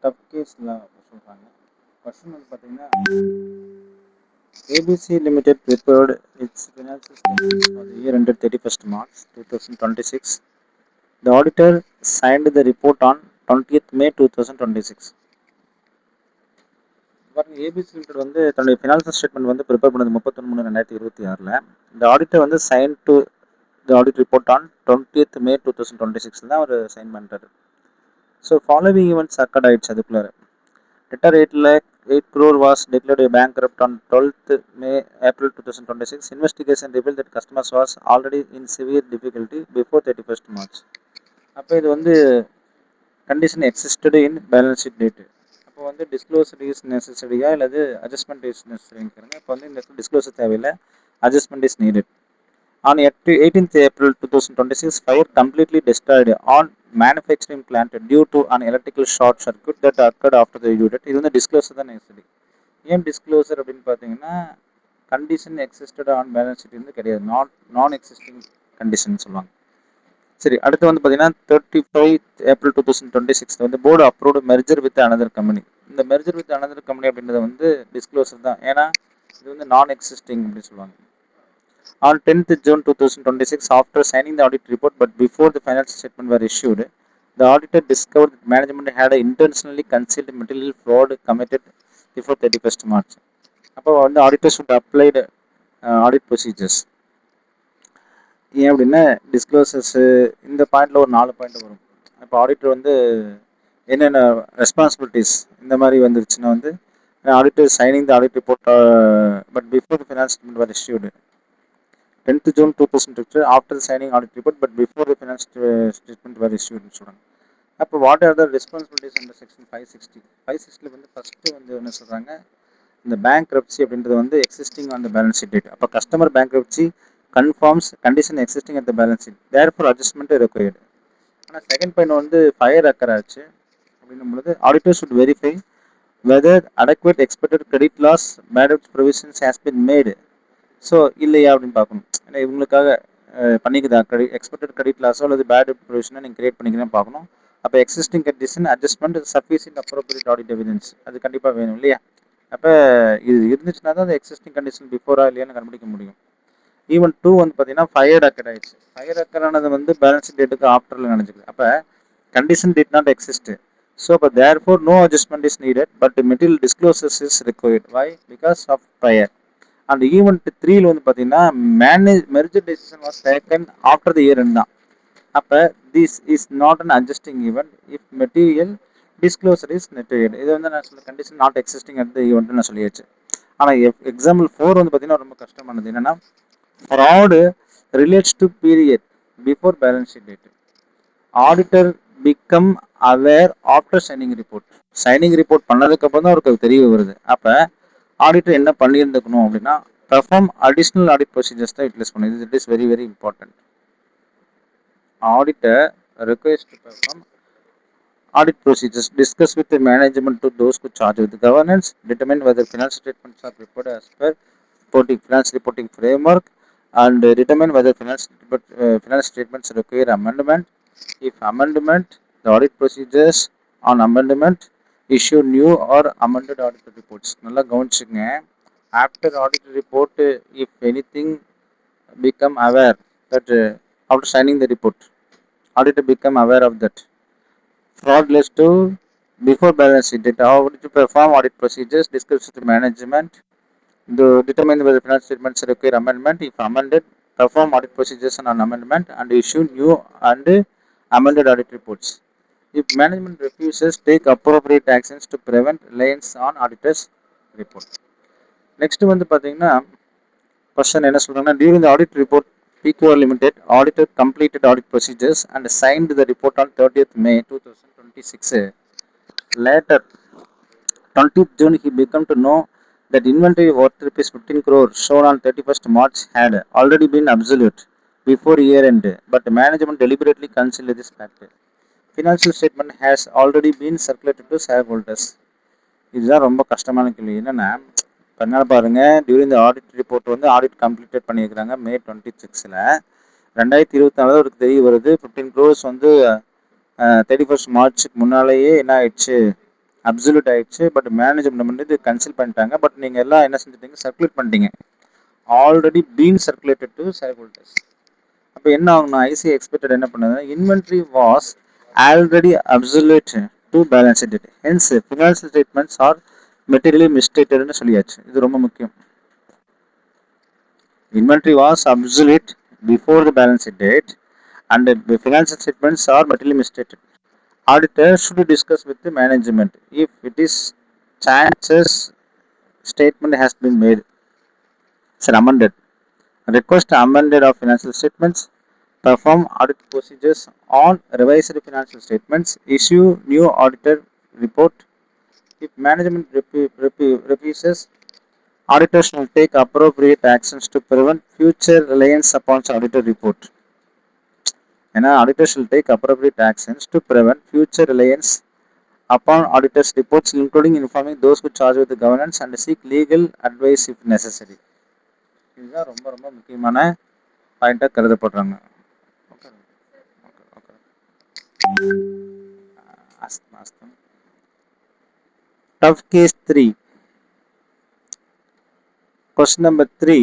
Tough கேஸில் சொல்கிறாங்க. Question வந்து பார்த்தீங்கன்னா, ABC Limited prepared its financial statements for the year ended 31st March 2026. The auditor signed the report on 20th May 2026. பாருங்க, ABC limited வந்து தன்னுடைய financial statement வந்து prepare பண்ணது 31/3/2026. இந்த ஆடிட்டர் வந்து sign to the audit report on 20th May 2026 தான் அவர் sign பண்ணுறாரு. ஸோ ஃபாலோவிங் ஈவெண்ட்ஸ் அக்கட் ஆயிடுச்சு அதுக்குள்ளார. Debtor 8 crore was declared a bankrupt on 12th May April 2026. Investigation revealed that customers was already in severe difficulty before 31st March. அப்போ இது வந்து condition existed இன் balance sheet date. அப்போ வந்து disclosure is நெசசரியா இல்லது adjustment is நெசசரிங்கிறாங்க. இப்போ வந்து இந்த disclosure தேவையில்லை, adjustment is needed. On 18th April 2026, fire completely destroyed on manufacturing plant due to an electrical short circuit that occurred after the due date. இது வந்து disclosure தான் நெசசரி. ஏன் disclosure அப்படின்னு பார்த்தீங்கன்னா, condition existed on balance sheet வந்து கிடையாது, நான் existing condition சொல்லுவாங்க. சரி, அடுத்து வந்து பார்த்தீங்கன்னா 35 April 2026 வந்து board approved merger with another company. இந்த மெர்ஜர் வித் அனதர் கம்பெனி அப்படின்றது வந்து டிஸ்க்ளோசர் தான், ஏன்னா இது வந்து நான் எக்ஸிஸ்டிங் அப்படின்னு சொல்லுவாங்க. On 10th June 2026, after signing the audit report but before the financial statement were issued, the auditor discovered that management had intentionally concealed material fraud committed before 31st March. அப்போ வந்து auditors should applied audit procedures. ஏன் அப்படின்னா டிஸ்க்ளோசர்ஸ் இந்த பாயிண்ட்ல ஒரு 4 point வரும். இப்போ auditor வந்து என்னென்ன ரெஸ்பான்சிபிலிட்டிஸ் இந்த மாதிரி வந்துருச்சுன்னா வந்து auditor signing the audit report but before the finance statement were issued. 10th June 2026 after signing audit report but before the finance statement were issued சொல்றாங்க. அப்போ what are the responsibilities under section 560 வந்து first வந்து என்ன சொல்றாங்க, இந்த bankruptcy அப்படின்றது வந்து existing on the balance sheet date. அப்போ customer bankruptcy confirms condition existing at the balance sheet, therefore adjustment required. ஆனால் செகண்ட் பாயிண்ட் வந்து ஃபயர் அக்கர் ஆச்சு அப்படின்னும் பொழுது auditor should verify whether adequate expected credit loss bad டெப்ட் provisions has been made. So இல்லையா அப்படின்னு பார்க்கணும். ஏன்னா இவங்களுக்காக பண்ணிக்குதா எக்ஸ்பெக்டட் கிரெடிட் லாஸோ அல்லது பேட் டெப்ட் ப்ரொவிஷனை நீங்கள் கிரியேட் பண்ணிக்கிறேன் பார்க்கணும். அப்போ existing condition adjustment sufficient appropriate audit evidence அது கண்டிப்பாக வேணும் இல்லையா. அப்போ இது இருந்துச்சுன்னா தான் அந்த எக்ஸிஸ்டிங் கண்டிஷன் பிஃபோரா இல்லையான்னு கண்டுபிடிக்க முடியும். ஈவன் 2 வந்து பார்த்தீங்கன்னா ஃபயர்ட் அக்கர் ஆயிடுச்சு. ஃபயர் அக்கர் ஆனது வந்து பேலன்ஸ் டேட்டுக்கு ஆஃப்டரில் நினைச்சிருக்கு. அப்போ condition did not exist. So அப்போ therefore no adjustment is needed but material disclosures is required. Why? Because of fire. And event 3 வந்து பார்த்தீங்கன்னா merger decision was taken after the year end தான். அப்போ this is not an adjusting event if material disclosure is needed. இது வந்து நான் சொல்ல condition not existing at the event நான் சொல்லியாச்சு. ஆனால் எக்ஸாம்பிள் 4 வந்து பார்த்தீங்கன்னா ரொம்ப கஷ்டமானது. என்னன்னா fraud relates to period before balance sheet date. Auditor become aware after signing report. Signing report பண்ணதுக்கு அப்புறம் தான் அவருக்கு தெரிய வருது. அப்போ ஆடிட்டர் என்ன பண்ணியிருந்துக்கணும் அப்படின்னா பெர்ஃபார்ம் அடிஷ்னல் ஆடிட் ப்ரொசீஜர்ஸ் தான் யூட்டிலைஸ் பண்ணுது. It is very very important. Auditor request to perform audit procedures, discuss with the management to those who charge with the governance, determine whether financial statements are prepared as per finance reporting framework, and determine whether finance statements require amendment. If amendment, the audit procedures on amendment, issue new or amended audit reports. நல்லா கவனிச்சுங்க. After audit report, if anything become aware that after signing the report, auditor become aware of that fraud led to before balance sheet date, how to perform audit procedures, discuss with the management, determine whether finance statements require amendment. If amended, perform audit procedures on amendment and issue new and amended audit reports. If management refuses, take appropriate actions to prevent reliance on auditor's report. Next வந்து பார்த்தீங்கன்னா question என்ன சொல்றாங்கன்னா, during the audit report PQR Limited auditor completed audit procedures and signed the report on 30th May 2026. Later 20th June he became to know that inventory worth rupees 15 crore shown on 31st March had already been absolute before year end, but management deliberately concealed this fact. Financial statement has already been circulated to shareholders. இதுதான் ரொம்ப கஷ்டமான கேள்வி. என்னன்னா என்ன பாருங்க, during the audit report வந்து audit complete பண்ணியிருக்கிறாங்க May 26. 2024 அவருக்கு தெரிய வருது 15 crores வந்து 31st March முன்னாலேயே என்ன ஆயிடுச்சு, அப்சல்யூட் ஆயிடுச்சு. பட் மேனேஜ்மெண்ட் வந்து இது கன்சில் பண்ணிட்டாங்க. பட் நீங்க எல்லாம் என்ன செஞ்சிட்டீங்க, சர்க்குலேட் பண்ணிட்டீங்க. Already been circulated to shareholders. அப்போ என்ன ஆகும்னா ஐசி எக்ஸ்பெக்டட் என்ன பண்ணுது, inventory was already absolute to balance date, hence financial statements are materially மிஸ்டேட்டட்னு சொல்லியாச்சு. இது ரொம்ப முக்கியம். Inventory was obsolete before the balance sheet date, and the financial statements are materially misstated. Auditor should discuss with the management if it is chances statement has been made. It's amended. Request amended of financial statements. Perform audit procedures on revised financial statements. Issue new auditor report. If management refuses, auditors will take appropriate actions to prevent future reliance upon auditor report. And auditors will take appropriate actions to prevent future reliance upon auditors reports, including informing those who charge with the governance and seek legal advice if necessary. இதுதான் ரொம்ப ரொம்ப முக்கியமான பாயிண்டா கருதப்படுறாங்க. Tough case 3. Question number 3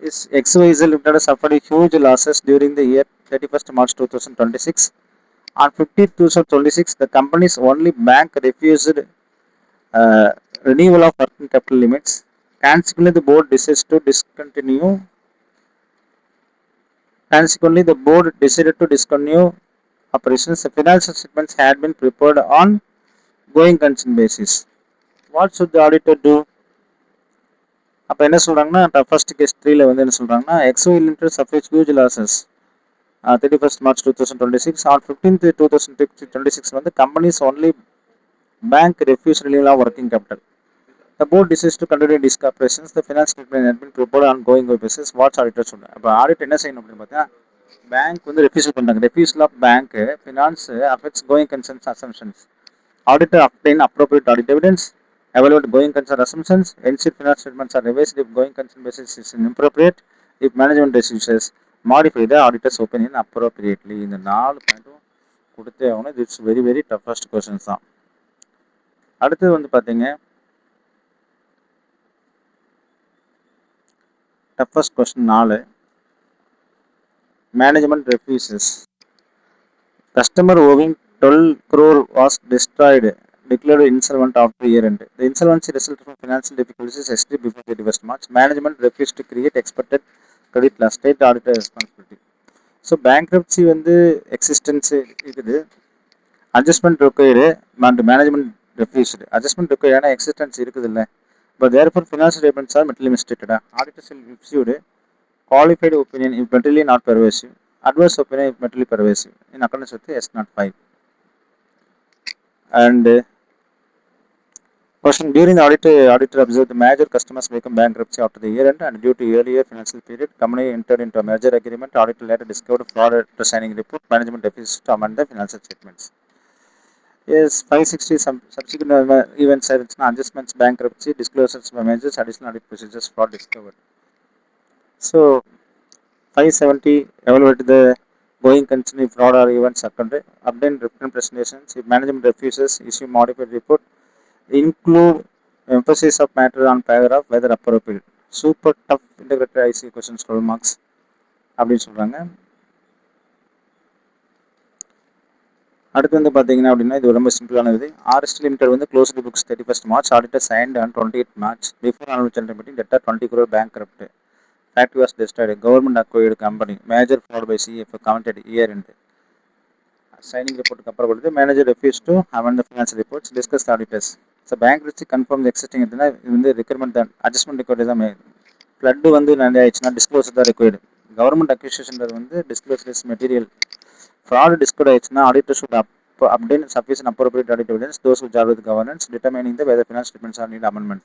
is XYZ Limited suffered huge losses during the year 31st March 2026. On 15th 2026, the company's only bank refused renewal of working capital limits. Consequently, the board decides to discontinue. Consequently, the board decided to discontinue operations. The financial statements had been prepared on going concern basis. What should the auditor do? அப்போ என்ன சொல்றாங்கன்னா, first case 3ல வந்து என்ன சொல்றாங்கன்னா, XY Limited suffered huge losses 31st March 2026. On 15th 2026 வந்து company's only bank refused renewal of working capital. The board decides to continue disc operations. The finance statement has been prepared on going basis. What auditor should? அப்போ audit என்ன செய்யணும் அப்படின்னு பார்த்தா, bank வந்து refuse பண்ணாங்க. Refusal of bank finance affects going concerns assumptions. Auditor obtain appropriate audit evidence, evaluate going concern assumptions, ensure finance statements are revised if going concern basis is inappropriate. If management refuses, modify the auditor's opinion appropriately. இந்த 4 பாயிண்ட்டும் கொடுத்தே ஆகணும். It's very very toughest questions தான். அடுத்தது வந்து பார்த்தீங்க, toughest question 4. Management refuses. Customer owing 12 crore was destroyed, declared insolvent after year end. The insolvency resulted from financial difficulties established before 31st March. Management refused to create expected credit loss. State auditor responsibility. So bankruptcy வந்து existence இருக்குது, adjustment required and management refused. Adjustment required ஆனால் existence இருக்குது இல்லை. But therefore, financial statements are materially misstated. Auditors will issued qualified opinion if materially not pervasive, adverse opinion if materially pervasive, in accordance with S05. And question: during the auditor observed the major customers become bankruptcy after the year end, and due to earlier financial period, company entered into a merger agreement. Auditor later discovered fraud after signing report. Management refused to amend the financial statements. Yes, 560 subsequent events, adjustments, bankruptcy, disclosures by measures, additional audit procedures, fraud discovered. So 570 evaluate the going concern if fraud or events occurred, obtain written presentations. If management refuses, issue modified report, include emphasis of matter on paragraph whether appropriate. Super tough integrated IC questions 12 marks அப்படின்னு சொல்றாங்க. அடுத்து வந்து பார்த்தீங்கன்னா அப்படின்னா, இது ரொம்ப சிம்பிளானது. RST limited வந்து closed books 31st March, auditor signed on 28th March. Before annual general meeting, deter 20 crore bankrupt. Factory was destroyed. Government acquired company. Major fraud by CFO commented year end. Signing report அப்புறம் கொடுத்து manager refused to amend the financial reports. Discuss the auditors. So bankruptcy confirm the existing இதுனா இது வந்து requirement தான், adjustment required தான். flood வந்து நிறைய ஆயிடுச்சுன்னா disclosure தான் required. Government acquisition வந்து disclosure is material. Fraud discovered ஆயிடுச்சுன்னா auditor should obtain sufficient appropriate audit evidence. Those who charge with governance, determining the whether finance statements are need amendment.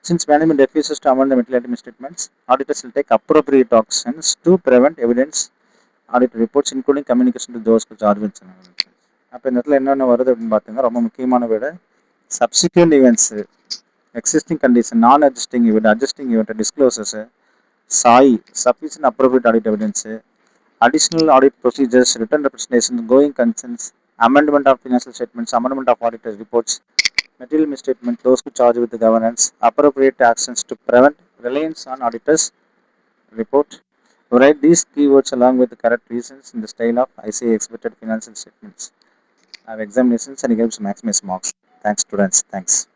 Since management refuses to amend the material misstatements, auditors will take appropriate actions to prevent evidence audit reports, including communication to those who charge with. அப்போ இந்த இடத்துல என்னென்ன வருது அப்படின்னு பார்த்தீங்கன்னா, ரொம்ப முக்கியமான விட subsequent events, existing condition, non adjusting event, adjusting event, disclosures, சாய் sufficient appropriate audit evidence, additional audit procedures, written representation, going concerns, amendment of financial statements, amendment of auditor reports, Material misstatement, those who charge with the governance, appropriate actions to prevent reliance on auditors report. Write these keywords along with the correct reasons in the style of ICA expected financial statements. I have examinations and it helps maximize marks. Thanks, students. Thanks.